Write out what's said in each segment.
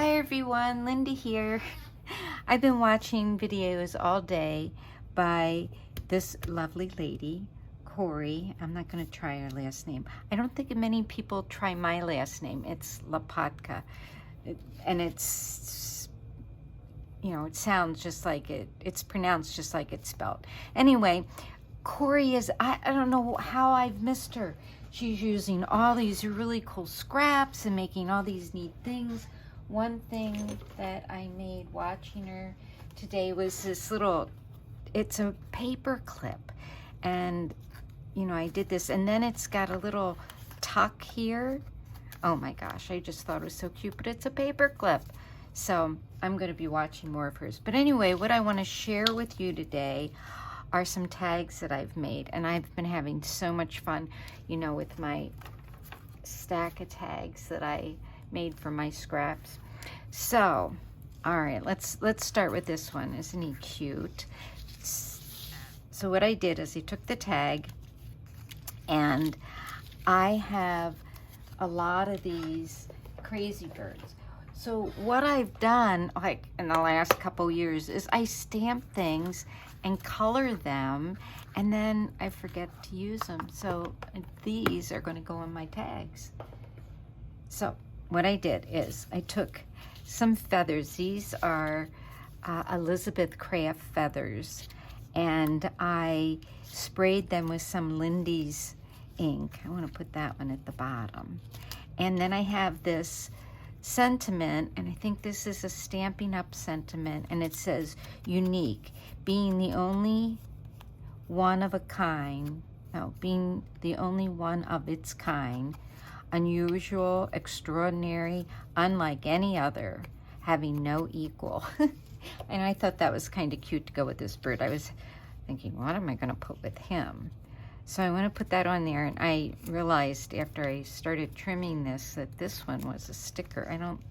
Hi everyone, Linda here. I've been watching videos all day by this lovely lady, Cori. I'm not going to try her last name. I don't think many people try my last name. It's Lapatka. And it's, you know, it sounds just like it's pronounced just like it's spelled. Anyway, Cori is, I don't know how I've missed her. She's using all these really cool scraps and making all these neat things. One thing that I made watching her today was this little, it's a paper clip. And, you know, I did this, and then it's got a little tuck here. Oh my gosh, I just thought it was so cute, but it's a paper clip. So I'm going to be watching more of hers. But anyway, what I want to share with you today are some tags that I've made. And I've been having so much fun, you know, with my stack of tags that I made for my scraps. So, all right, let's start with this one. Isn't he cute? So what I did is I took the tag, and I have a lot of these crazy birds. So what I've done, like in the last couple years, is I stamp things and color them, and then I forget to use them. So these are going to go on my tags. So what I did is I took some feathers. These are Elizabeth Craft feathers, and I sprayed them with some Lindy's ink. I want to put that one at the bottom. And then I have this sentiment, and I think this is a Stampin' Up sentiment, and it says unique, being the only one of a kind, no, being the only one of its kind, unusual, extraordinary, unlike any other, having no equal. And I thought that was kind of cute to go with this bird. I was thinking, what am I going to put with him? So I want to put that on there, and I realized after I started trimming this that this one was a sticker. I don't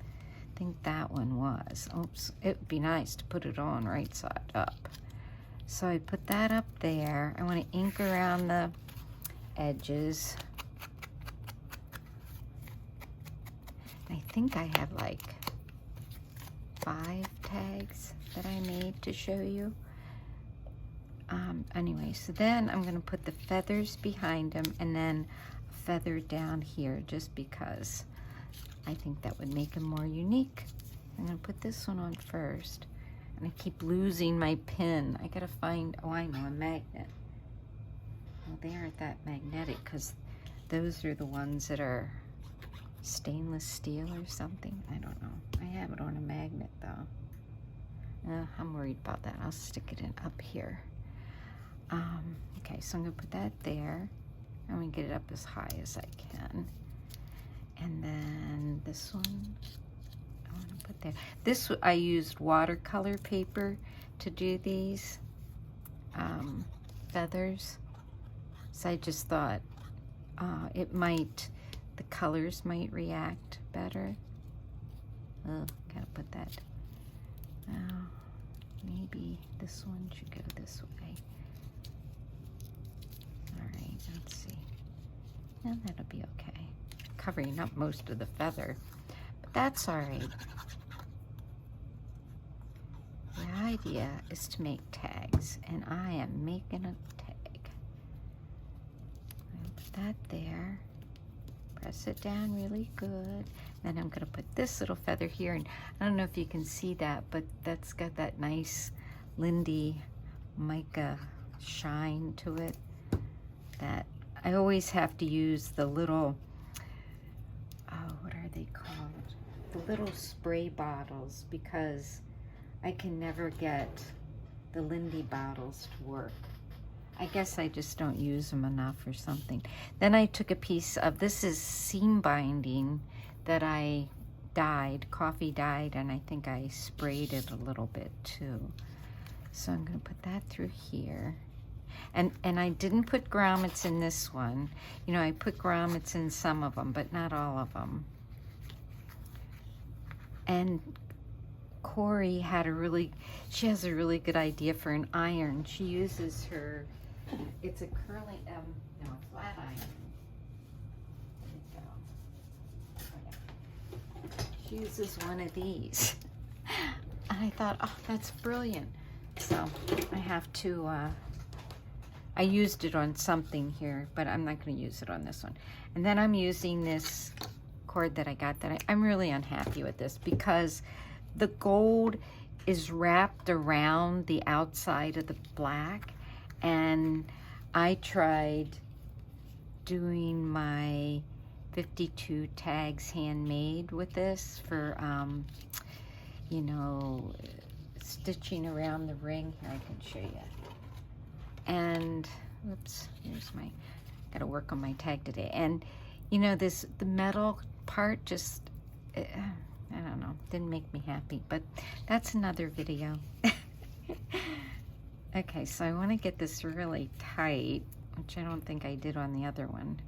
think that one was. Oops, it would be nice to put it on right side up. So I put that up there. I want to ink around the edges. I think I have like 5 tags that I made to show you. Anyway, so then I'm going to put the feathers behind them, and then a feather down here, just because I think that would make them more unique. I'm going to put this one on first, and I keep losing my pin. I got to find, oh, I know, a magnet. Well, they aren't that magnetic, because those are the ones that are stainless steel or something. I don't know. I have it on a magnet, though. I'm worried about that. I'll stick it in up here. Okay, so I'm going to put that there. I'm going to get it up as high as I can. And then this one, I want to put there. This, I used watercolor paper to do these feathers. So I just thought it might, the colors might react better. Oh, gotta put that. Maybe this one should go this way. Alright, let's see. Yeah, that'll be okay. Covering up most of the feather, but that's alright. The idea is to make tags, and I am making a tag. I'll put that there. Press it down really good. Then I'm going to put this little feather here, and I don't know if you can see that, but that's got that nice Lindy mica shine to it. That I always have to use the little, oh, what are they called? The little spray bottles, because I can never get the Lindy bottles to work. I guess I just don't use them enough or something. Then I took a piece of, this is seam binding that I dyed, coffee dyed, and I think I sprayed it a little bit too. So I'm going to put that through here. And I didn't put grommets in this one. You know, I put grommets in some of them, but not all of them. And Cori had she has a really good idea for an iron. She uses her, it's a curling, no, a flat iron. There you go. Okay. uses one of these. And I thought, oh, that's brilliant. So I have to, I used it on something here, but I'm not going to use it on this one. And then I'm using this cord that I got that I'm really unhappy with this because the gold is wrapped around the outside of the black, and I tried doing my 52 tags handmade with this for you know, stitching around the ring. Here, I can show you. And oops, here's my, gotta work on my tag today. And you know, the metal part just I don't know, didn't make me happy, but that's another video. Okay, so I want to get this really tight, which I don't think I did on the other one.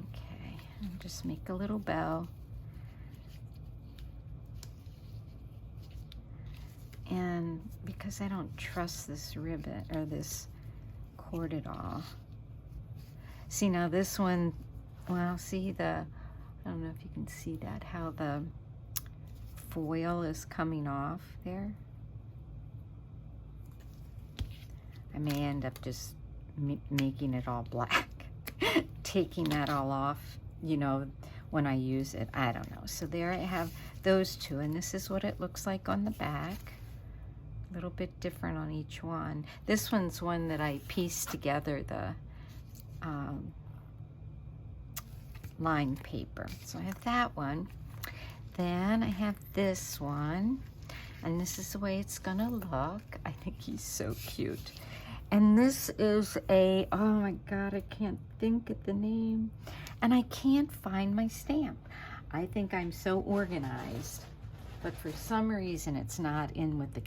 Okay, and just make a little bow. And because I don't trust this ribbon or this cord at all. See, now this one, well, see I don't know if you can see that, how the foil is coming off there. I may end up just making it all black, taking that all off, you know, when I use it. I don't know. So there I have those two, and this is what it looks like on the back. A little bit different on each one. This one's one that I pieced together the lined paper. So I have that one. Then I have this one, and this is the way it's gonna look. I think he's so cute. And this is a, oh my God, I can't think of the name. And I can't find my stamp. I think I'm so organized, but for some reason it's not in with the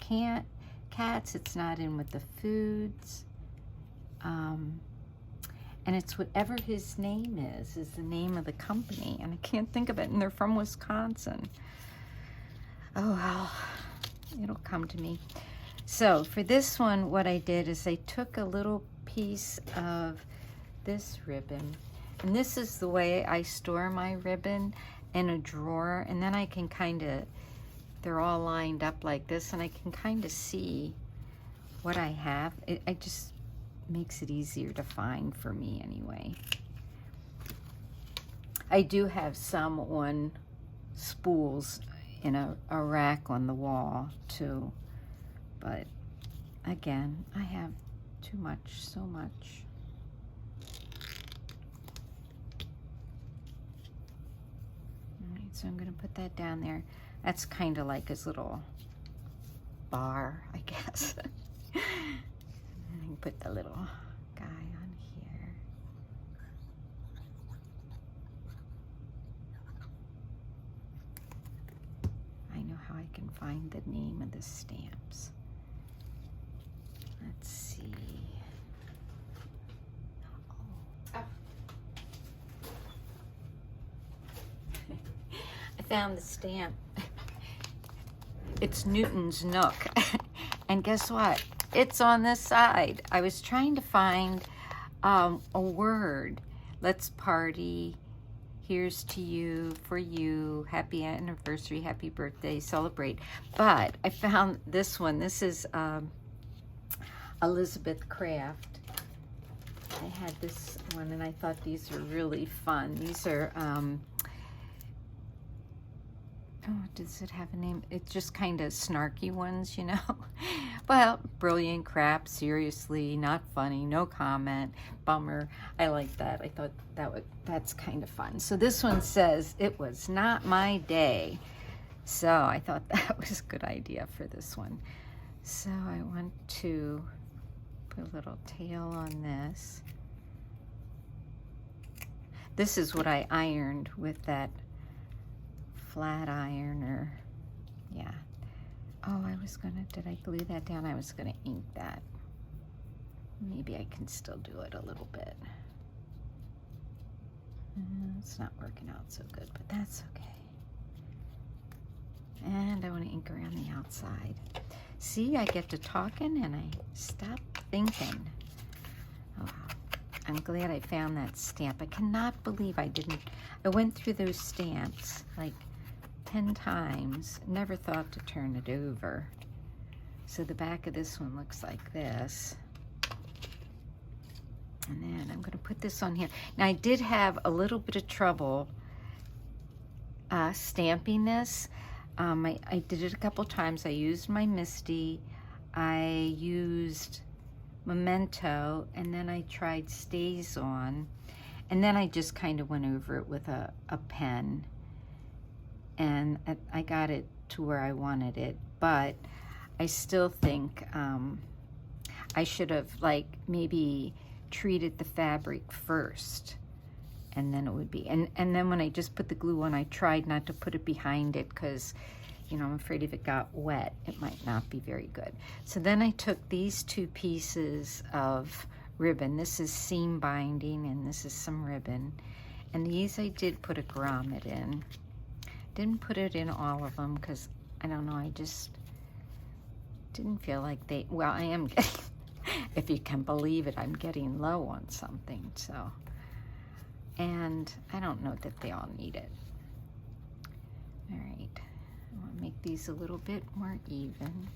cats, it's not in with the foods. And it's whatever his name is the name of the company, and I can't think of it, and they're from Wisconsin. Oh well, it'll come to me. So for this one, what I did is I took a little piece of this ribbon, and this is the way I store my ribbon, in a drawer, and then I can kind of, they're all lined up like this, and I can kind of see what I have. I just makes it easier to find for me anyway. I do have some on spools in a rack on the wall too, but again, I have too much, so much. All right, so I'm gonna put that down there. That's kind of like his little bar, I guess. Put the little guy on here. I know how I can find the name of the stamps. Let's see. Oh. I found the stamp. It's Newton's Nook. And guess what? It's on this side. I was trying to find a word. Let's party. Here's to you, for you. Happy anniversary, happy birthday, celebrate. But I found this one. This is Elizabeth Craft. I had this one, and I thought these were really fun. These are, oh, does it have a name? It's just kind of snarky ones, you know? Well, brilliant crap, seriously, not funny, no comment, bummer. I like that. I thought that's kind of fun. So this one says, it was not my day. So I thought that was a good idea for this one. So I want to put a little tail on this. This is what I ironed with that flat iron, or yeah. Oh, I was gonna, did I glue that down? I was gonna ink that. Maybe I can still do it a little bit. It's not working out so good, but that's okay. And I want to ink around the outside. See, I get to talking and I stop thinking. Oh, wow. I'm glad I found that stamp. I cannot believe I went through those stamps like 10 times. Never thought to turn it over. So the back of this one looks like this. And then I'm going to put this on here. Now I did have a little bit of trouble stamping this. I did it a couple times. I used my Misty. I used Memento, and then I tried Stays On, and then I just kind of went over it with a pen, and I got it to where I wanted it. But I still think I should have like maybe treated the fabric first, and then it would be, and then when I just put the glue on, I tried not to put it behind it because, you know, I'm afraid if it got wet, it might not be very good. So then I took these two pieces of ribbon. This is seam binding, and this is some ribbon. And these I did put a grommet in. Didn't put it in all of them because, I don't know, I just didn't feel like they, well, I am getting, if you can believe it, I'm getting low on something, so. And I don't know that they all need it. All right. I want to make these a little bit more even.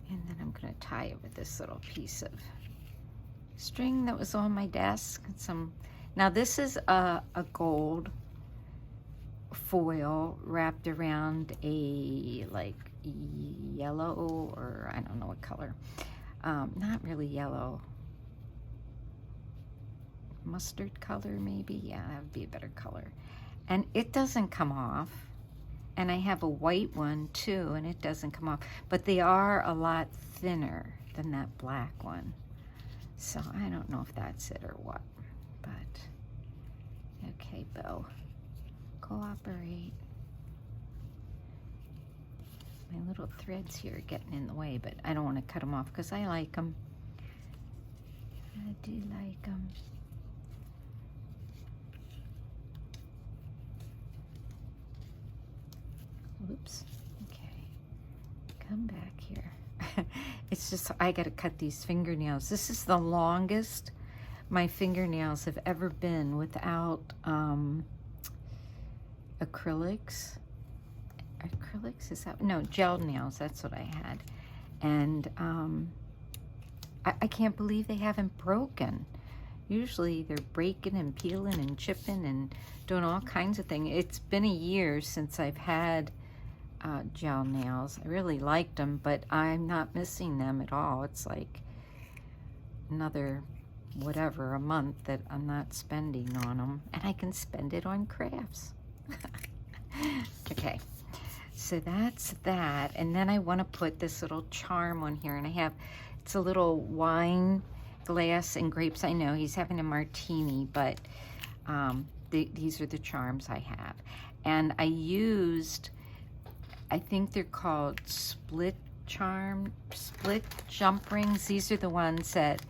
And then I'm going to tie it with this little piece of string that was on my desk. Now this is a gold foil wrapped around a like yellow, or I don't know what color. Not really yellow. Mustard color maybe. Yeah, that would be a better color. And it doesn't come off. And I have a white one too, and it doesn't come off. But they are a lot thinner than that black one. So I don't know if that's it or what. But okay, Bo, cooperate. My little threads here are getting in the way, but I don't want to cut them off because I like them. I do like them. Oops. Okay. Come back here. It's just, I got to cut these fingernails. This is the longest my fingernails have ever been without acrylics. Acrylics, is that? No, gel nails. That's what I had. And I can't believe they haven't broken. Usually they're breaking and peeling and chipping and doing all kinds of things. It's been a year since I've had gel nails. I really liked them, but I'm not missing them at all. It's like another whatever a month that I'm not spending on them, and I can spend it on crafts. Okay, so that's that. And then I want to put this little charm on here, and I have, it's a little wine glass and grapes. I know he's having a martini, but these are the charms I have. And I used, I think they're called split jump rings. These are the ones that,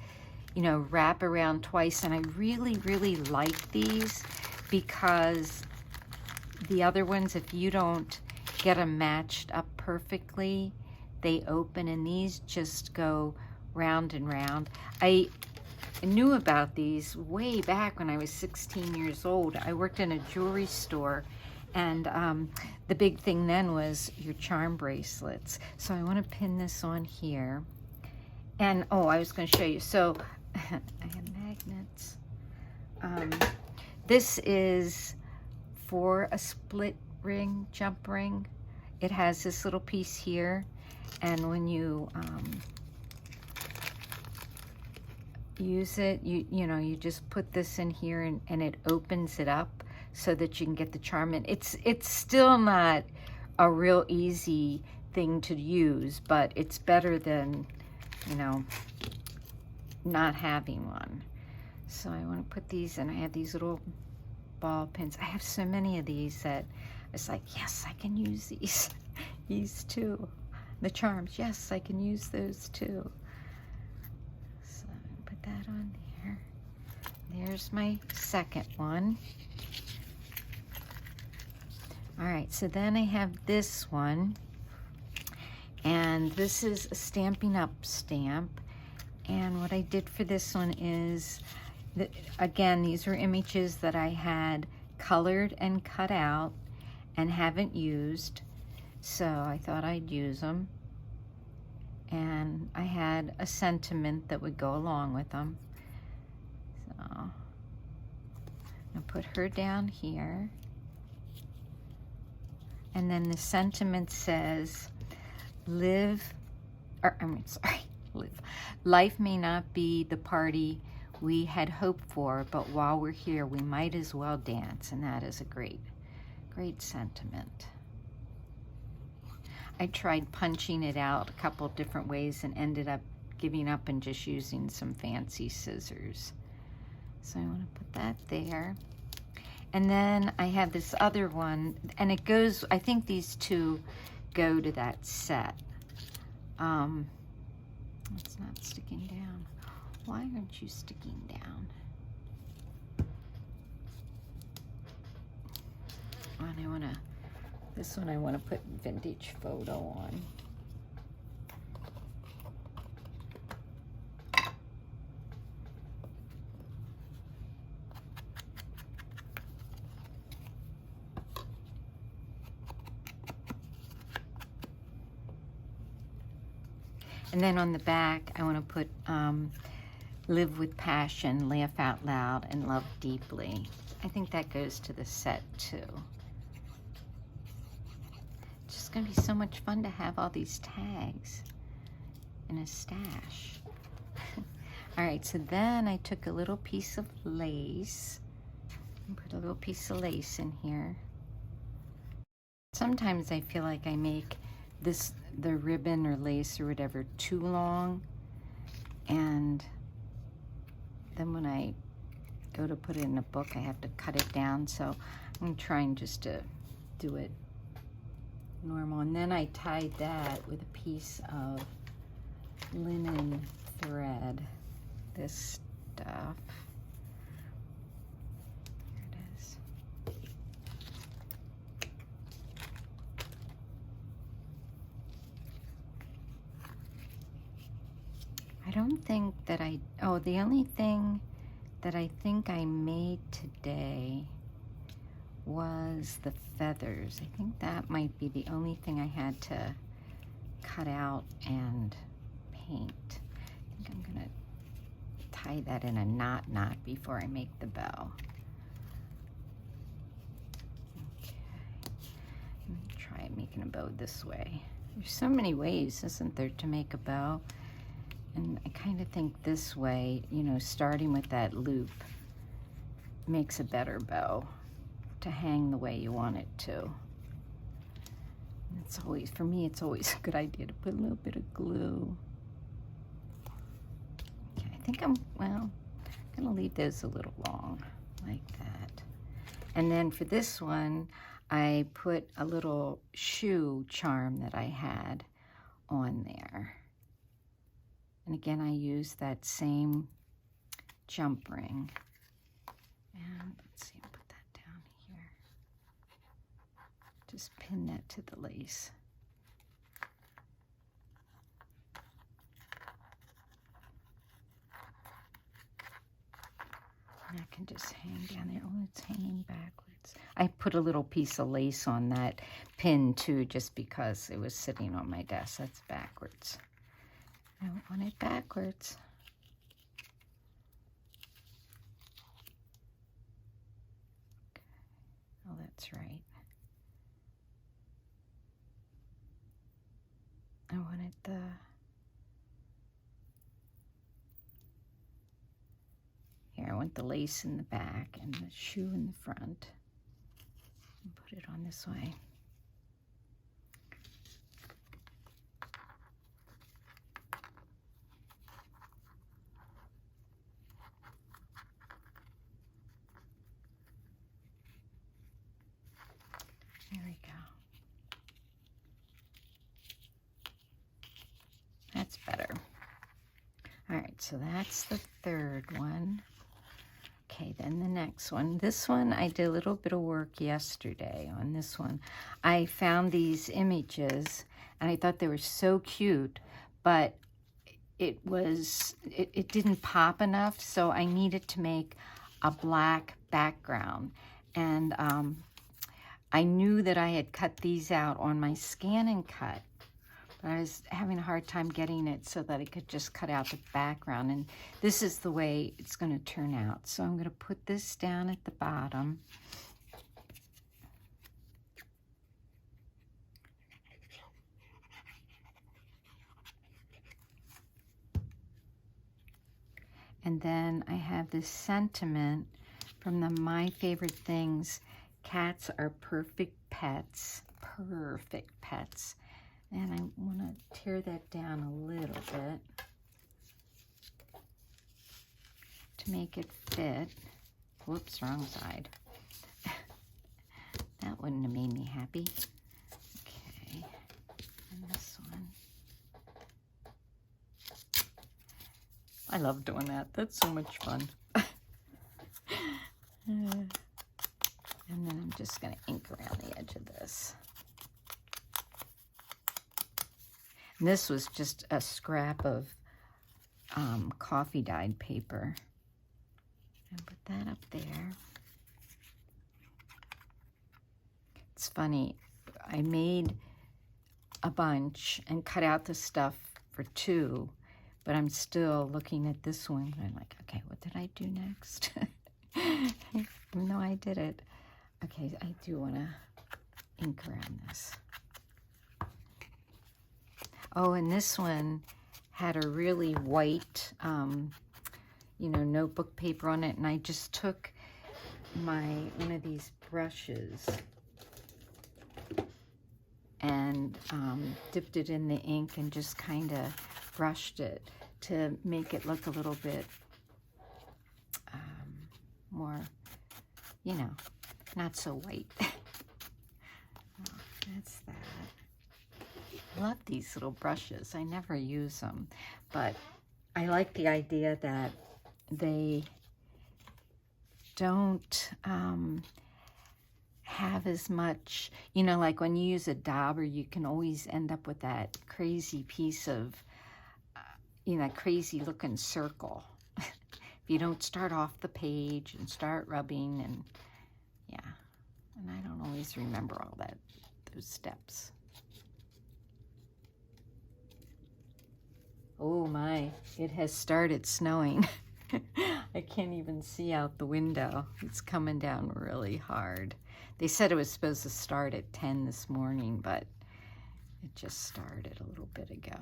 you know, wrap around twice. And I really, really like these because the other ones, if you don't get them matched up perfectly, they open, and these just go round and round. I knew about these way back when I was 16 years old. I worked in a jewelry store, and the big thing then was your charm bracelets. So I want to pin this on here. And oh, I was going to show you. So I have magnets. This is for a split ring, jump ring. It has this little piece here, and when you use it, you know, you just put this in here, and it opens it up so that you can get the charm in. It's still not a real easy thing to use, but it's better than, you know, not having one. So I want to put these, and I have these little ball pins. I have so many of these that it's like, yes, I can use these too. The charms, yes, I can use those too. So I'm gonna put that on there. There's my second one. All right, so then I have this one, And this is a Stampin' Up stamp. And what I did for this one is, again, these were images that I had colored and cut out and haven't used. So I thought I'd use them. And I had a sentiment that would go along with them. So I'm gonna put her down here. And then the sentiment says, live. Life may not be the party we had hoped for, but while we're here, we might as well dance. And that is a great, great sentiment. I tried punching it out a couple different ways and ended up giving up and just using some fancy scissors. So I want to put that there. And then I have this other one, and it goes, I think these two go to that set. It's not sticking down. Why aren't you sticking down? And I want to, this one I want to put vintage photo on. And then on the back, I want to put live with passion, laugh out loud, and love deeply. I think that goes to the set too. It's just going to be so much fun to have all these tags in a stash. All right, so then I took a little piece of lace and put a little piece of lace in here. Sometimes I feel like I make the ribbon or lace or whatever too long, and then when I go to put it in a book I have to cut it down, so I'm trying just to do it normal. And then I tied that with a piece of linen thread, this stuff. Here it is. I don't think that the only thing that I think I made today was the feathers. I think that might be the only thing I had to cut out and paint. I think I'm gonna tie that in a knot before I make the bow. Okay, let me try making a bow this way. There's so many ways, isn't there, to make a bow? And I kind of think this way, you know, starting with that loop makes a better bow to hang the way you want it to. And it's always, for me, it's always a good idea to put a little bit of glue. Okay, I think I'm gonna leave those a little long, like that. And then for this one, I put a little shoe charm that I had on there. And again, I use that same jump ring. And let's see, I'll put that down here. Just pin that to the lace. And that can just hang down there. Oh, it's hanging backwards. I put a little piece of lace on that pin too, just because it was sitting on my desk. That's backwards. I don't want it backwards. Okay. Oh, that's right. I wanted I want the lace in the back and the shoe in the front. And put it on this way. There we go. That's better. All right, so that's the third one. Okay, then the next one. This one, I did a little bit of work yesterday on this one. I found these images, and I thought they were so cute, but it didn't pop enough, so I needed to make a black background. And I knew that I had cut these out on my Scan and Cut, but I was having a hard time getting it so that I could just cut out the background. And this is the way it's going to turn out. So I'm going to put this down at the bottom. And then I have this sentiment from the My Favorite Things, cats are perfect pets, perfect pets. And I want to tear that down a little bit to make it fit. Whoops, wrong side. That wouldn't have made me happy. Okay, and this one. I love doing that. That's so much fun. And then I'm just going to ink around the edge of this. And this was just a scrap of coffee dyed paper. And put that up there. It's funny, I made a bunch and cut out the stuff for 2, but I'm still looking at this one and I'm like, okay, what did I do next? Even though I did it. Okay, I do want to ink around this. Oh, and this one had a really white, you know, notebook paper on it, and I just took one of these brushes and dipped it in the ink and just kind of brushed it to make it look a little bit more, you know, not so white. Oh, that's that. I love these little brushes. I never use them, but I like the idea that they don't have as much, you know, like when you use a dauber, you can always end up with that crazy piece of, you know, crazy looking circle. If you don't start off the page and start rubbing, and yeah, and I don't always remember all those steps. Oh my, it has started snowing. I can't even see out the window. It's coming down really hard. They said it was supposed to start at 10 this morning, but it just started a little bit ago.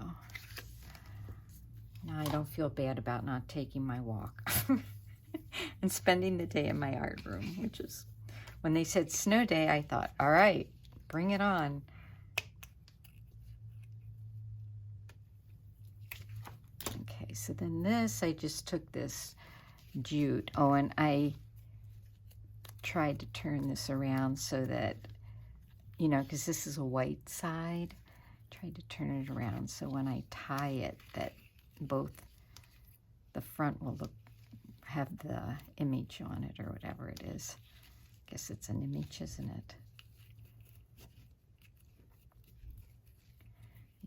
Now I don't feel bad about not taking my walk and spending the day in my art room, which is, when they said snow day, I thought, all right, bring it on. Okay, so then this, I just took this jute. Oh, and I tried to turn this around so that, you know, because this is a white side, tried to turn it around so when I tie it, that both the front will have the image on it, or whatever it is. I guess it's an image, isn't it?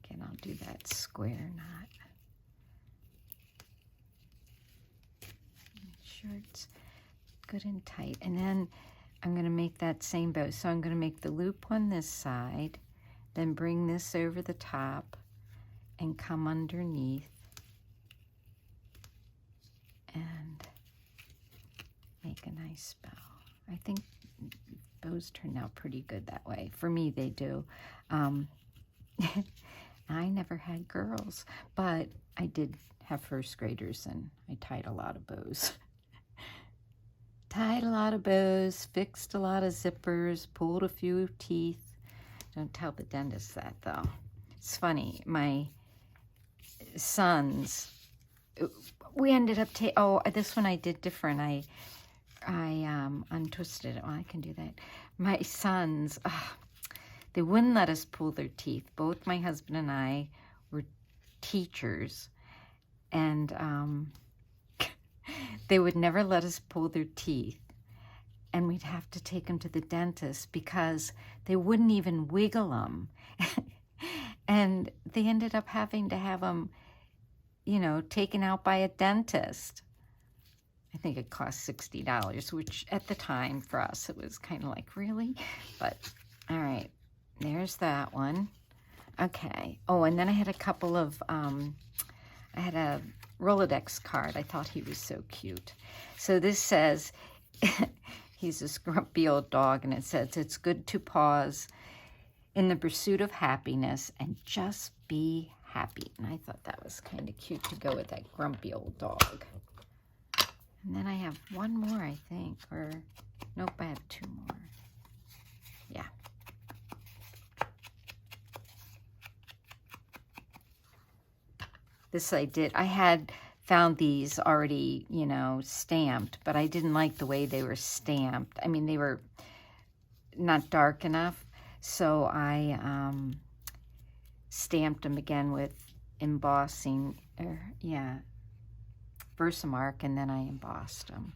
Again, I'll do that square knot. Make sure it's good and tight. And then I'm going to make that same bow. So I'm going to make the loop on this side, then bring this over the top and come underneath and make a nice bow. I think bows turn out pretty good that way. For me, they do. I never had girls, but I did have first graders, and I tied a lot of bows. Tied a lot of bows, fixed a lot of zippers, pulled a few teeth. Don't tell the dentist that, though. It's funny, my sons, we ended up this one I did different. I untwisted it. Oh, I can do that. My sons, they wouldn't let us pull their teeth. Both my husband and I were teachers, and they would never let us pull their teeth, and we'd have to take them to the dentist because they wouldn't even wiggle them. And they ended up having to have them, you know, taken out by a dentist. I think it cost $60, which at the time for us, it was kind of like, really? But, all right, there's that one. Okay. Oh, and then I had a couple of, I had a Rolodex card. I thought he was so cute. So this says, he's this grumpy old dog, and it says, it's good to pause in the pursuit of happiness and just be happy. And I thought that was kind of cute to go with that grumpy old dog. And then I have one more, I think, or nope, I have two more. Yeah. This I did. I had found these already, you know, stamped, but I didn't like the way they were stamped. I mean, they were not dark enough, so I stamped them again with embossing, Versamark, and then I embossed them.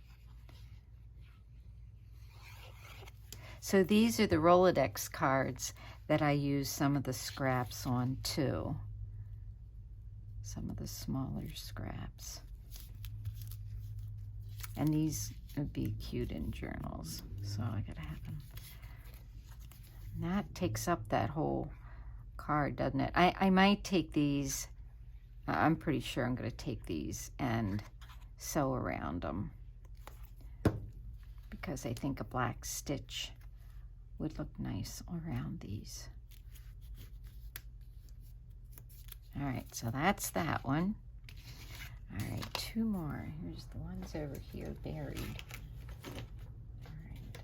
So these are the Rolodex cards that I use some of the scraps on too. Some of the smaller scraps. And these would be cute in journals, so I gotta have them. And that takes up that whole card, doesn't it? I might take these, I'm pretty sure I'm gonna take these and sew around them, because I think a black stitch would look nice around these. All right, so that's that one. All right, two more. Here's the ones over here buried. All right.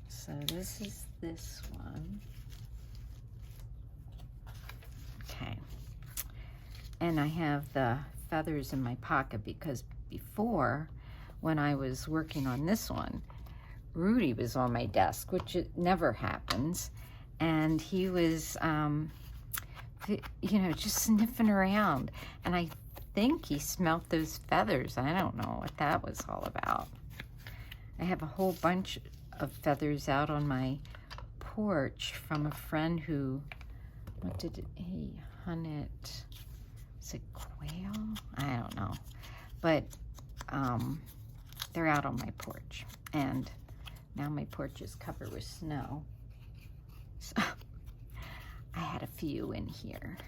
So this is this one. Okay. And I have the feathers in my pocket because before, when I was working on this one, Rudy was on my desk, which it never happens. And he was, you know, just sniffing around. And I think he smelt those feathers. I don't know what that was all about. I have a whole bunch of feathers out on my porch from a friend who, what did he hunt it? Is it quail? I don't know. But they're out on my porch. And now my porch is covered with snow. So I had a few in here.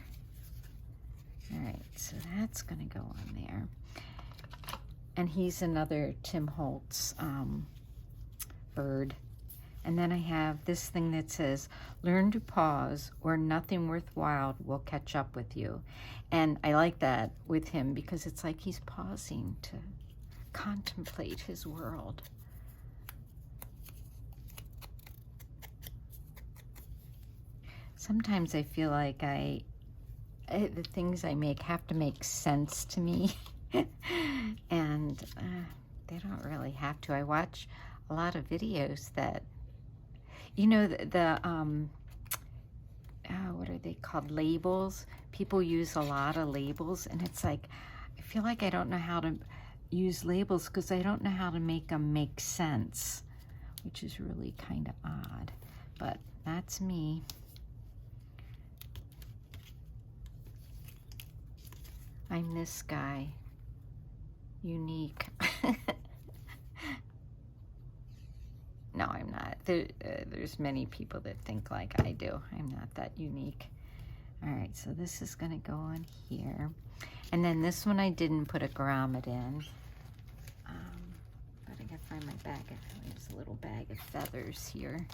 All right, so that's gonna go on there. And he's another Tim Holtz bird. And then I have this thing that says, learn to pause or nothing worthwhile will catch up with you. And I like that with him because it's like he's pausing to contemplate his world. Sometimes I feel like the things I make have to make sense to me. And they don't really have to. I watch a lot of videos that, you know, what are they called? Labels. People use a lot of labels, and it's like, I feel like I don't know how to use labels because I don't know how to make them make sense, which is really kind of odd, but that's me. I'm this guy. Unique. No, I'm not. There's many people that think like I do. I'm not that unique. All right, so this is going to go on here. And then this one I didn't put a grommet in. But I got to find my bag. There's a little bag of feathers here.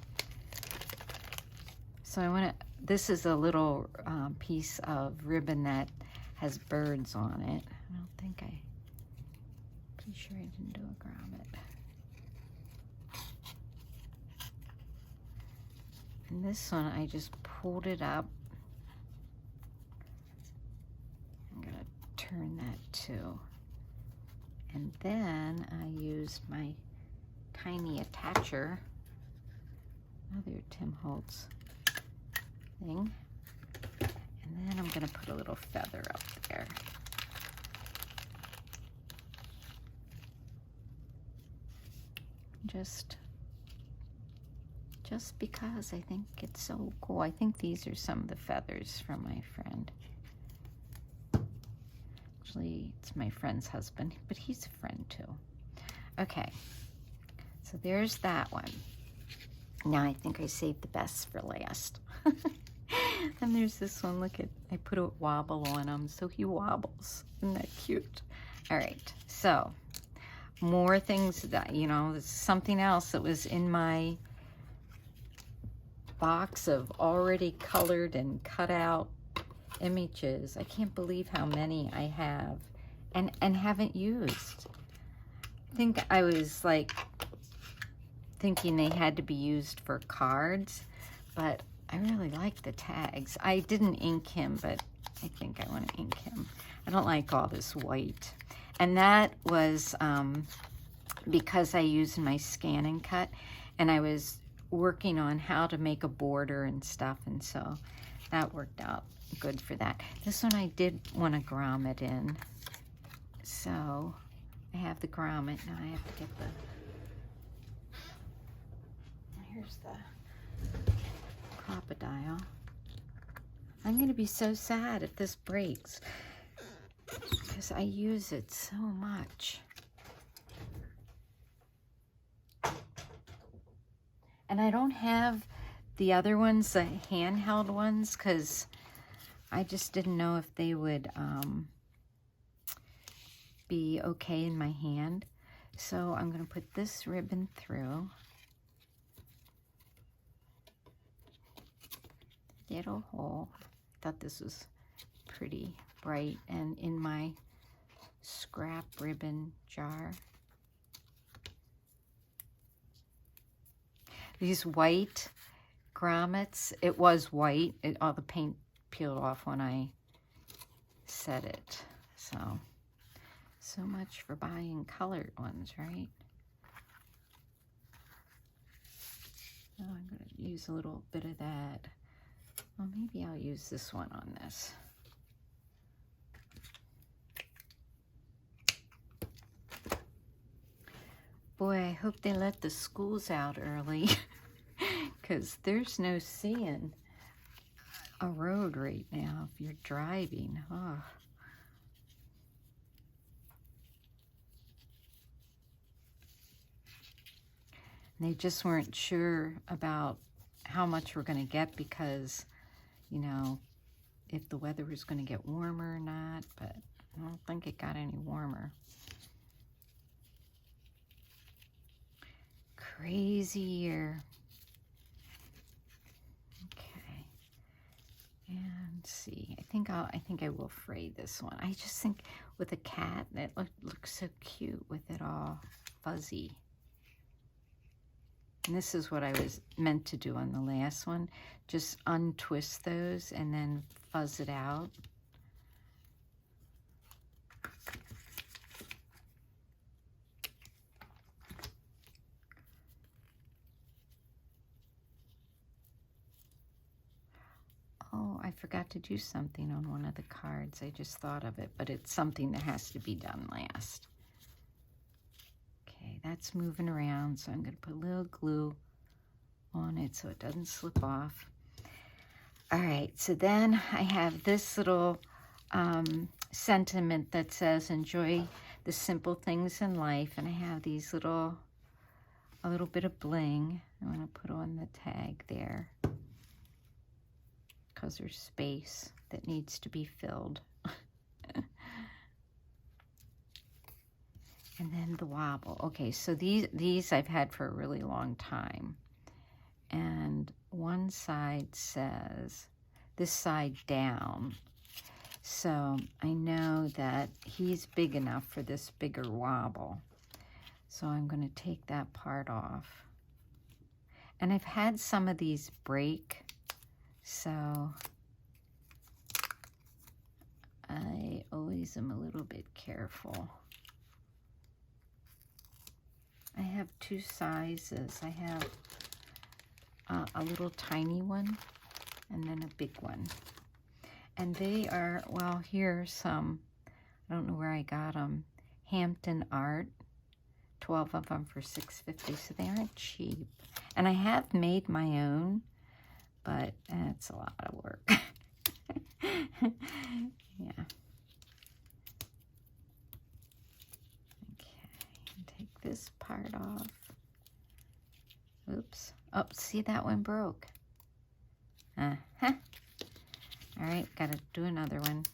So I want to, this is a little piece of ribbon that has birds on it. I don't think pretty sure I didn't do a grommet. And this one, I just pulled it up. I'm gonna turn that too. And then I used my tiny attacher, another Tim Holtz thing. And then I'm gonna put a little feather up there. just because I think it's so cool. I think these are some of the feathers from my friend. Actually, it's my friend's husband, but he's a friend too. Okay, so there's that one. Now I think I saved the best for last. And there's this one. Look at, I put a wobble on him, so he wobbles. Isn't that cute? All right, so more things that, you know, this is something else that was in my box of already colored and cut out images. I can't believe how many I have and haven't used. I think I was like thinking they had to be used for cards, but I really like the tags. I didn't ink him, but I think I want to ink him. I don't like all this white. And that was because I used my scan and cut, and I was working on how to make a border and stuff, and so that worked out good for that. This one I did want to grommet in, so I have the grommet. Now I have to get the, here's the crocodile. I'm going to be so sad if this breaks because I use it so much. And I don't have the other ones, the handheld ones, because I just didn't know if they would be okay in my hand. So I'm going to put this ribbon through. Little hole. I thought this was pretty bright and in my scrap ribbon jar. These white grommets, it was white. All the paint peeled off when I set it. So much for buying colored ones, right? Oh, I'm going to use a little bit of that. Well, maybe I'll use this one on this. Boy, I hope they let the schools out early because there's no seeing a road right now if you're driving. Oh. They just weren't sure about how much we're going to get because, you know, if the weather was going to get warmer or not, but I don't think it got any warmer. Crazy year. Okay. And see, I think I will fray this one. I just think with a cat, that looks so cute with it all fuzzy. And this is what I was meant to do on the last one. Just untwist those and then fuzz it out. Oh, I forgot to do something on one of the cards. I just thought of it, but it's something that has to be done last. Okay, that's moving around, so I'm going to put a little glue on it so it doesn't slip off. All right, so then I have this little sentiment that says, enjoy the simple things in life, and I have these a little bit of bling. I want to put on the tag there because there's space that needs to be filled. And then the wobble. Okay, so these I've had for a really long time. And one side says, this side down. So I know that he's big enough for this bigger wobble. So I'm going to take that part off. And I've had some of these break, so I always am a little bit careful. I have two sizes. I have a little tiny one and then a big one. And they are, well, here's some, I don't know where I got them, Hampton Art 12 of them for $6.50, so they aren't cheap. And I have made my own, but it's a lot of work. Yeah. Okay, take this part off. Oops. Oh, see, that one broke. Uh-huh. All right, gotta do another one.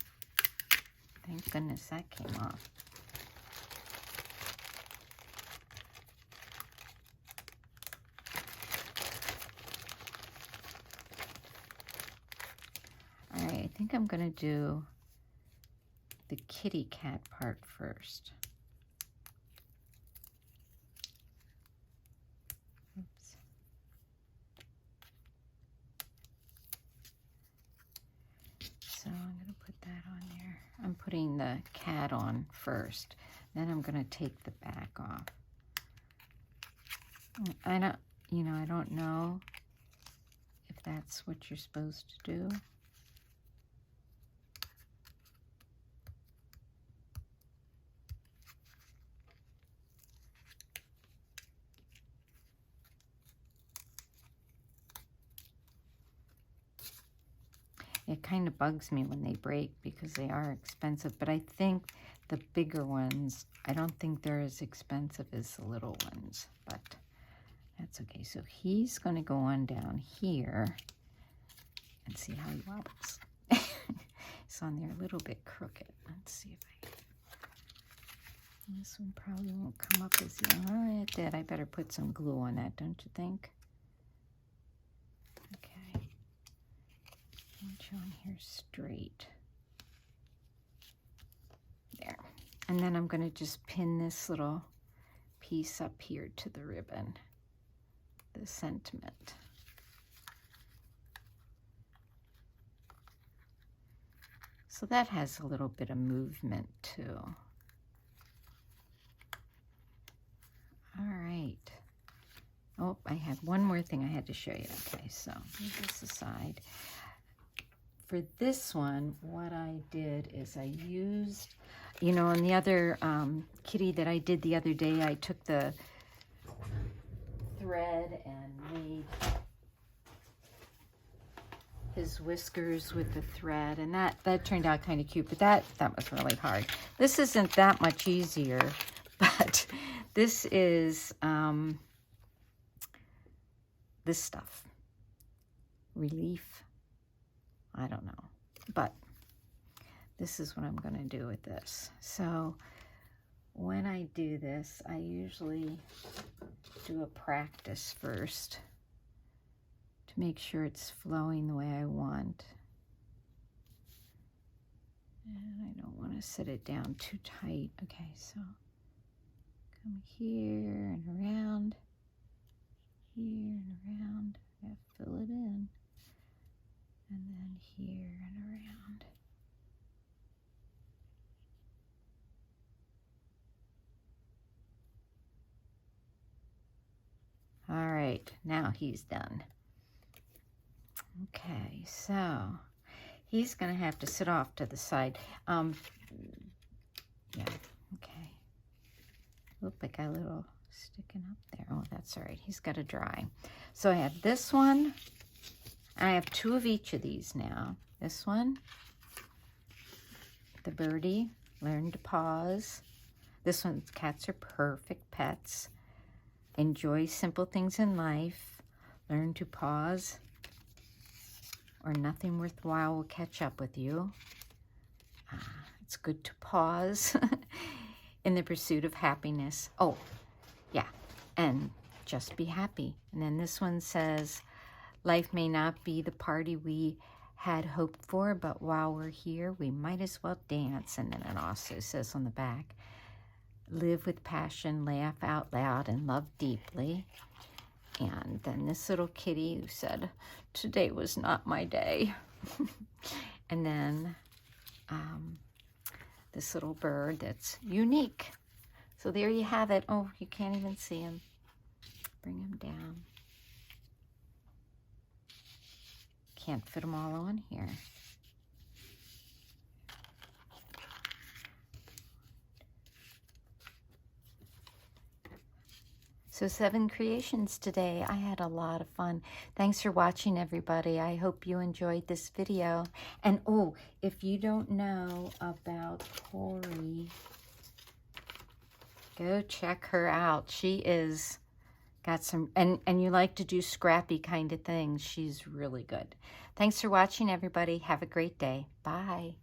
Thank goodness that came off. All right, I think I'm gonna do the kitty cat part first. Oops. So I'm gonna put that on there. I'm putting the cat on first. Then I'm gonna take the back off. I don't know if that's what you're supposed to do. It kind of bugs me when they break because they are expensive, but I think the bigger ones, I don't think they're as expensive as the little ones, but that's okay. So he's going to go on down here and see how he wobbles. It's on there a little bit crooked. Let's see if I can. This one probably won't come up as young. Oh, it did. I better put some glue on that, don't you think? Okay. Get you on here straight. There. And then I'm going to just pin this little piece up here to the ribbon, the sentiment. So that has a little bit of movement too. All right. Oh, I had one more thing I had to show you. Okay, so move this aside. For this one, what I did is I used, on the other kitty that I did the other day, I took the thread and made his whiskers with the thread, and that turned out kind of cute, but that was really hard. This isn't that much easier, but this is this stuff. Relief. I don't know, but this is what I'm going to do with this. So when I do this, I usually do a practice first to make sure it's flowing the way I want. And I don't want to set it down too tight. Okay, so come here and around, here and around. I have to fill it in. And then here and around. All right, now he's done. Okay, so he's going to have to sit off to the side. Yeah, okay. Oop, I got a little sticking up there. Oh, that's all right. He's got to dry. So I have this one. I have two of each of these now. This one, the birdie, learn to pause. This one's cats are perfect pets. Enjoy simple things in life. Learn to pause, or nothing worthwhile will catch up with you. It's good to pause in the pursuit of happiness. Oh, yeah, and just be happy. And then this one says, life may not be the party we had hoped for, but while we're here, we might as well dance. And then it also says on the back, live with passion, laugh out loud, and love deeply. And then this little kitty who said, today was not my day. And then this little bird that's unique. So there you have it. Oh, you can't even see him. Bring him down. Can't fit them all on here. So 7 creations today. I had a lot of fun. Thanks for watching, everybody. I hope you enjoyed this video. And oh, if you don't know about Cori, go check her out. She is got some, and you like to do scrappy kind of things. She's really good. Thanks for watching, everybody. Have a great day. Bye.